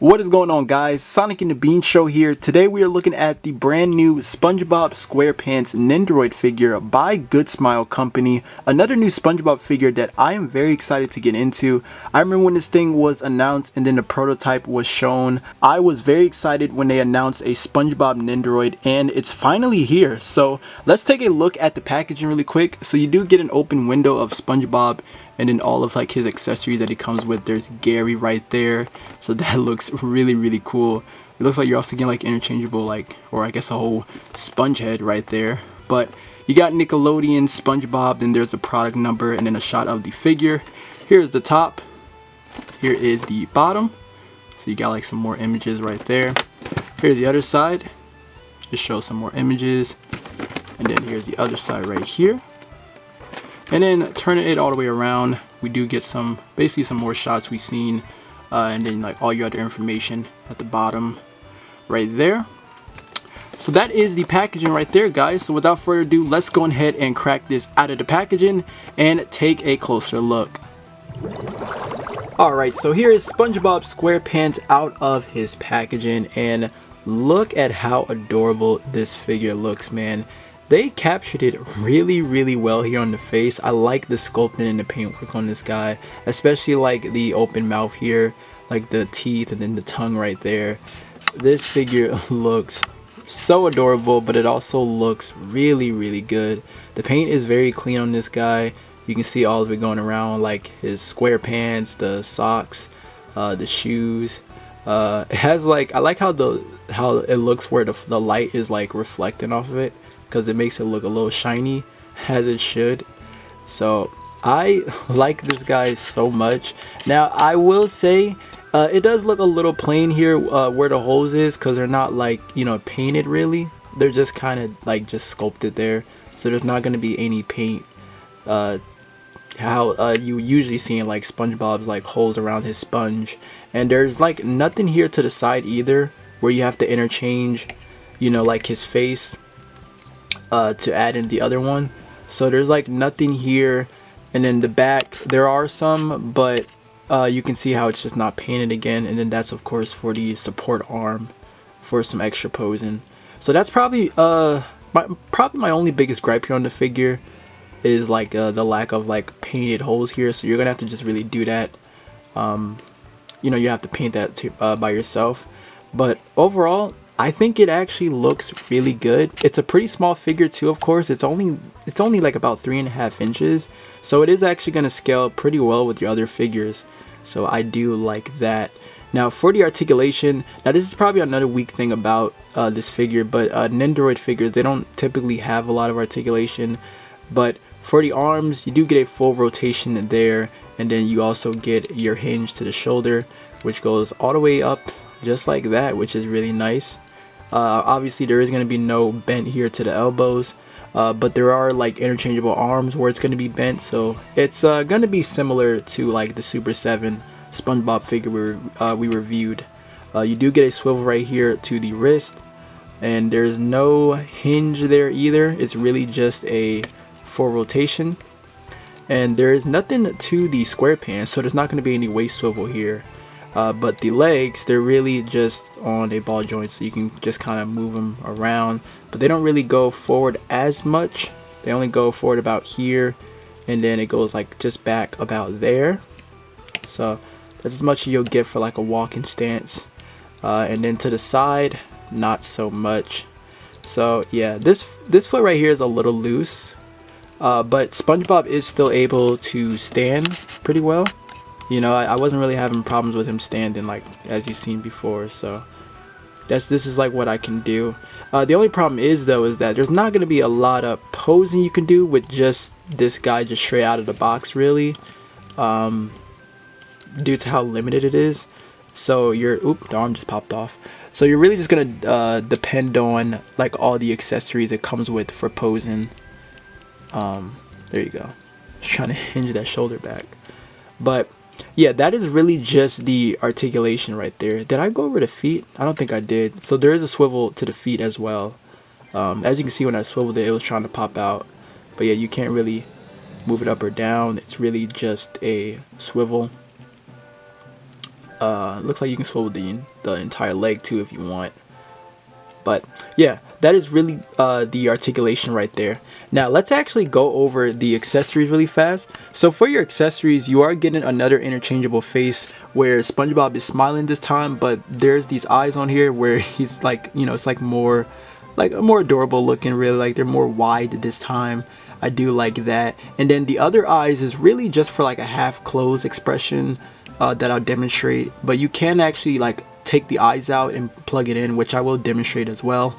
What is going on, guys? Sonic and the Bean Show here. Today we are looking at the brand new SpongeBob SquarePants Nendoroid figure by Good Smile Company. Another new SpongeBob figure that I am very excited to get into. I remember when this thing was announced and then the prototype was shown. I was very excited when they announced a SpongeBob Nendoroid, and it's finally here. So let's take a look at the packaging really quick. So you do get an open window of SpongeBob and then all of like his accessories that he comes with. There's Gary right there, so that looks really cool. It looks like you're also getting like interchangeable, like, or I guess a whole sponge head right there. But you got Nickelodeon, SpongeBob, then there's the product number and then a shot of the figure. Here's the top, here is the bottom, so you got like some more images right there. Here's the other side, just show some more images, and then here's the other side right here. And then turning it all the way around, we do get some, basically some more shots we've seen, and then like all your other information at the bottom right there. So that is the packaging right there, guys. So without further ado, let's go ahead and crack this out of the packaging and take a closer look. Alright, so here is SpongeBob SquarePants out of his packaging, and look at how adorable this figure looks, man. They captured it really well here on the face. I like the sculpting and the paintwork on this guy, especially like the open mouth here, like the teeth and then the tongue right there. This figure looks so adorable, but it also looks really good. The paint is very clean on this guy. You can see all of it going around, like his square pants, the socks, the shoes. It has like, I like how it looks where the light is like reflecting off of it, because it makes it look a little shiny, as it should. So I like this guy so much. Now I will say it does look a little plain here where the holes is, because they're not like, you know, painted really. They're just kind of like just sculpted there, so there's not going to be any paint how you usually see in like SpongeBob's like holes around his sponge. And there's like nothing here to the side either where you have to interchange, you know, like his face to add in the other one. So there's like nothing here. And then the back, there are some, but you can see how it's just not painted again. And then that's of course for the support arm for some extra posing. So that's probably my only biggest gripe here on the figure is like the lack of like painted holes here. So you're gonna have to just really do that. You know, you have to paint that too, by yourself. But overall, I think it actually looks really good. It's a pretty small figure too, of course. It's only like about 3.5 inches, so it is actually going to scale pretty well with your other figures. So I do like that. Now for the articulation, now this is probably another weak thing about this figure, but Nendoroid figures, they don't typically have a lot of articulation. But for the arms, you do get a full rotation there, and then you also get your hinge to the shoulder, which goes all the way up just like that, which is really nice. Obviously there is going to be no bent here to the elbows, but there are like interchangeable arms where it's going to be bent, so it's going to be similar to like the Super 7 SpongeBob figure we reviewed. You do get a swivel right here to the wrist, and there's no hinge there either. It's really just a full rotation, and there is nothing to the SquarePants, so there's not going to be any waist swivel here. But the legs, they're really just on a ball joint, so you can just kind of move them around, but they don't really go forward as much. They only go forward about here, and then it goes like just back about there. So that's as much as you'll get for like a walking stance. And then to the side, not so much. So yeah, this foot right here is a little loose, but SpongeBob is still able to stand pretty well. You know, I wasn't really having problems with him standing, like as you've seen before. So this is like what I can do. The only problem is though is that there's not going to be a lot of posing you can do with just this guy just straight out of the box, really, due to how limited it is. So you're, the arm just popped off. So you're really just gonna depend on like all the accessories it comes with for posing. There you go. Just trying to hinge that shoulder back, but yeah, that is really just the articulation right there. Did I go over the feet? I don't think I did. So there is a swivel to the feet as well. As you can see, when I swiveled it, it was trying to pop out. But yeah, you can't really move it up or down. It's really just a swivel. Looks like you can swivel the entire leg too if you want. But yeah, that is really the articulation right there. Now let's actually go over the accessories really fast. So for your accessories, you are getting another interchangeable face where SpongeBob is smiling this time, but there's these eyes on here where he's like, you know, it's like more adorable looking, really, like they're more wide this time. I do like that. And then the other eyes is really just for like a half closed expression that I'll demonstrate, but you can actually like take the eyes out and plug it in, which I will demonstrate as well.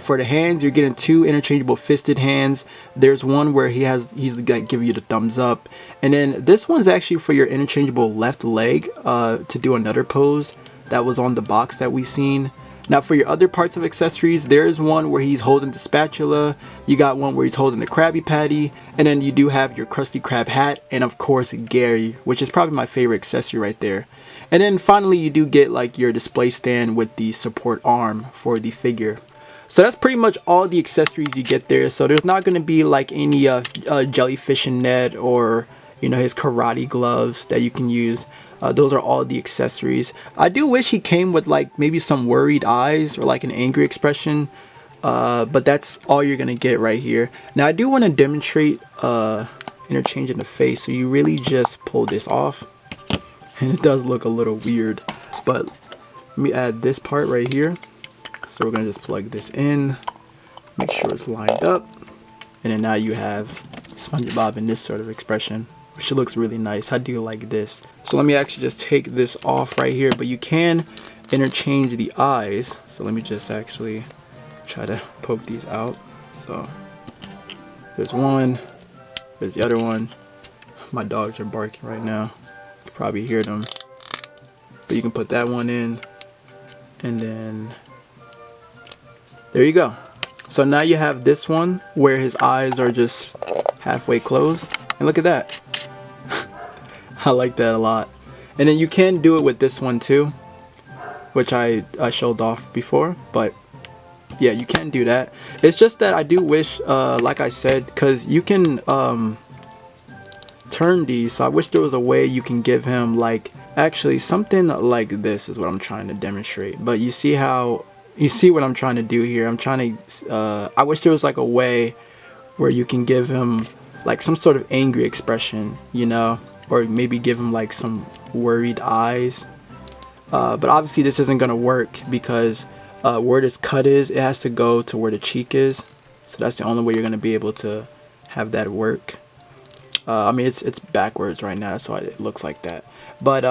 For the hands, you're getting two interchangeable fisted hands. There's one where he's gonna give you the thumbs up, and then this one's actually for your interchangeable left leg to do another pose that was on the box that we seen. Now for your other parts of accessories, there's one where he's holding the spatula, you got one where he's holding the Krabby Patty, and then you do have your Krusty Krab hat, and of course Gary, which is probably my favorite accessory right there. And then finally you do get like your display stand with the support arm for the figure. So that's pretty much all the accessories you get there. So there's not going to be like any jellyfishing net or, you know, his karate gloves that you can use. Those are all the accessories. I do wish he came with like maybe some worried eyes or like an angry expression, but that's all you're gonna get right here. Now I do want to demonstrate interchanging the face, so you really just pull this off, and it does look a little weird, but let me add this part right here. So we're gonna just plug this in, make sure it's lined up, and then now you have SpongeBob in this sort of expression, which looks really nice. I do like this. So let me actually just take this off right here, but you can interchange the eyes. So let me just actually try to poke these out. So there's one, there's the other one. My dogs are barking right now. You can probably hear them. But you can put that one in, and then there you go. So now you have this one where his eyes are just halfway closed, and look at that. I like that a lot. And then you can do it with this one too, which I showed off before, but yeah, you can do that. It's just that I do wish, like I said, because you can turn these, so I wish there was a way you can give him like actually something like this is what I'm trying to demonstrate. But you see how, you see what I'm trying to do here. I'm trying to I wish there was like a way where you can give him like some sort of angry expression, you know, or maybe give him like some worried eyes, but obviously this isn't gonna work because where this cut is, it has to go to where the cheek is, so that's the only way you're gonna be able to have that work. I mean it's backwards right now, that's why it looks like that, but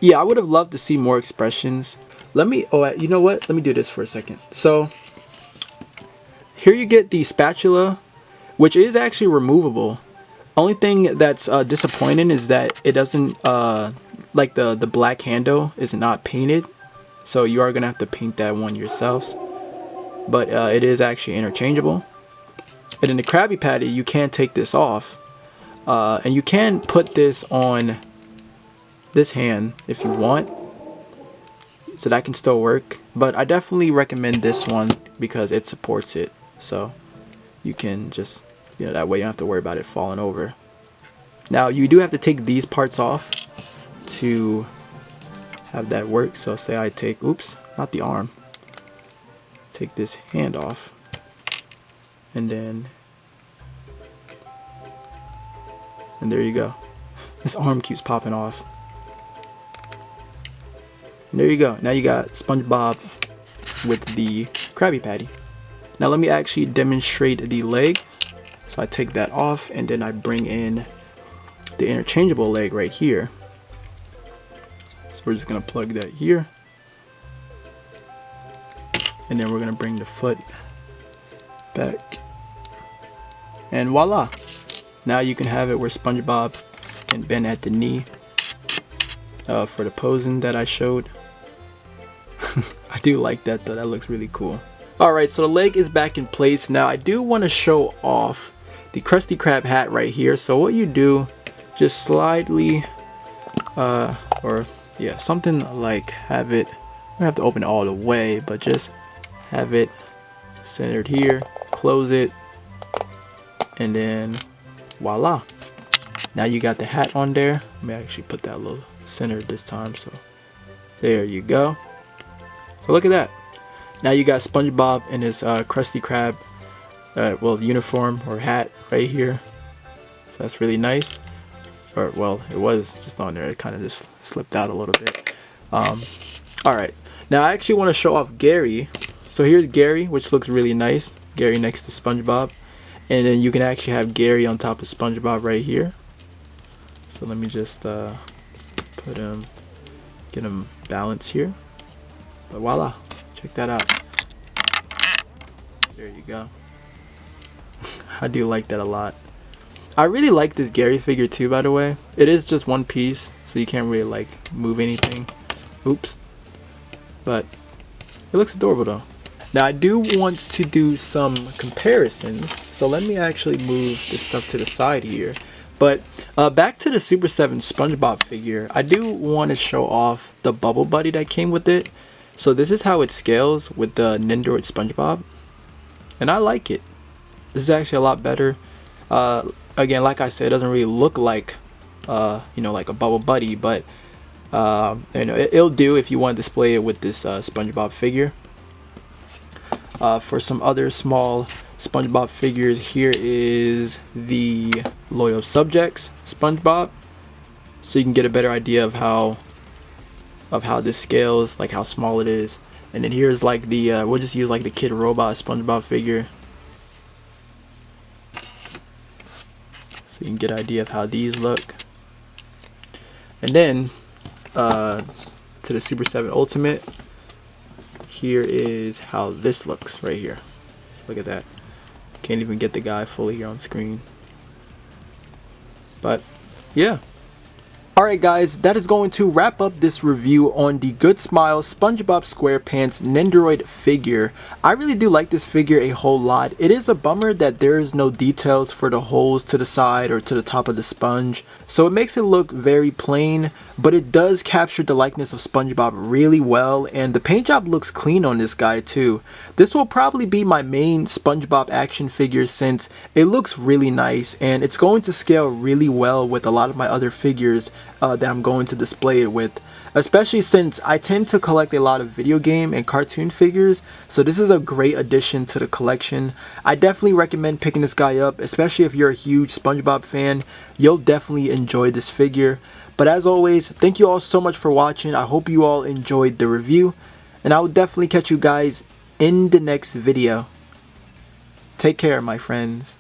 yeah, I would have loved to see more expressions. Let me, oh, you know what, let me do this for a second. So here you get the spatula, which is actually removable. Only thing that's disappointing is that it doesn't like the black handle is not painted, so you are gonna have to paint that one yourselves, but it is actually interchangeable. And in the Krabby Patty, you can take this off, and you can put this on this hand if you want, so that can still work, but I definitely recommend this one because it supports it, so you can just, you know, that way you don't have to worry about it falling over. Now you do have to take these parts off to have that work. So say I take, oops, not the arm, take this hand off, and then, and there you go. This arm keeps popping off. And there you go. Now you got SpongeBob with the Krabby Patty. Now let me actually demonstrate the leg. So I take that off, and then I bring in the interchangeable leg right here. So we're just gonna plug that here, and then we're gonna bring the foot back, and voila, now you can have it where SpongeBob can bend at the knee for the posing that I showed. I do like that though, that looks really cool. Alright, so the leg is back in place. Now I do want to show off the Krusty Krab hat right here. So what you do, just slightly or yeah, something like have it, you don't have to open it all the way, but just have it centered here, close it, and then voila, now you got the hat on there. Let me actually put that a little centered this time so There you go. So look at that. Now you got SpongeBob in his Krusty Krab, well, uniform or hat right here. So that's really nice. Or, well, it was just on there. It kind of just slipped out a little bit. Alright. Now I actually want to show off Gary. So here's Gary, which looks really nice. Gary next to SpongeBob. And then you can actually have Gary on top of SpongeBob right here. So let me just put him, get him balanced here. But voila, check that out. There you go. I do like that a lot. I really like this Gary figure too, by the way. It is just one piece, so you can't really like move anything. Oops. But it looks adorable though. Now I do want to do some comparisons, so let me actually move this stuff to the side here. But back to the Super 7 SpongeBob figure, I do want to show off the bubble buddy that came with it. So this is how it scales with the Nendoroid SpongeBob, and I like it. This is actually a lot better. Again, like I said, it doesn't really look like you know, like a bubble buddy, but you know, it'll do if you want to display it with this SpongeBob figure. For some other small SpongeBob figures, here is the Loyal Subjects SpongeBob, so you can get a better idea of how this scales, like how small it is. And then here's like the we'll just use like the Kid Robot SpongeBob figure, so you can get an idea of how these look. And then to the Super 7 Ultimate, here is how this looks right here. So look at that. Can't even get the guy fully here on screen. But yeah. Alright guys, that is going to wrap up this review on the Good Smile SpongeBob SquarePants Nendoroid figure. I really do like this figure a whole lot. It is a bummer that there is no details for the holes to the side or to the top of the sponge, so it makes it look very plain, but it does capture the likeness of SpongeBob really well, and the paint job looks clean on this guy too. This will probably be my main SpongeBob action figure since it looks really nice, and it's going to scale really well with a lot of my other figures that I'm going to display it with, especially since I tend to collect a lot of video game and cartoon figures, so this is a great addition to the collection. I definitely recommend picking this guy up, especially if you're a huge SpongeBob fan. You'll definitely enjoy this figure. But as always, thank you all so much for watching. I hope you all enjoyed the review, and I will definitely catch you guys in the next video. Take care, my friends.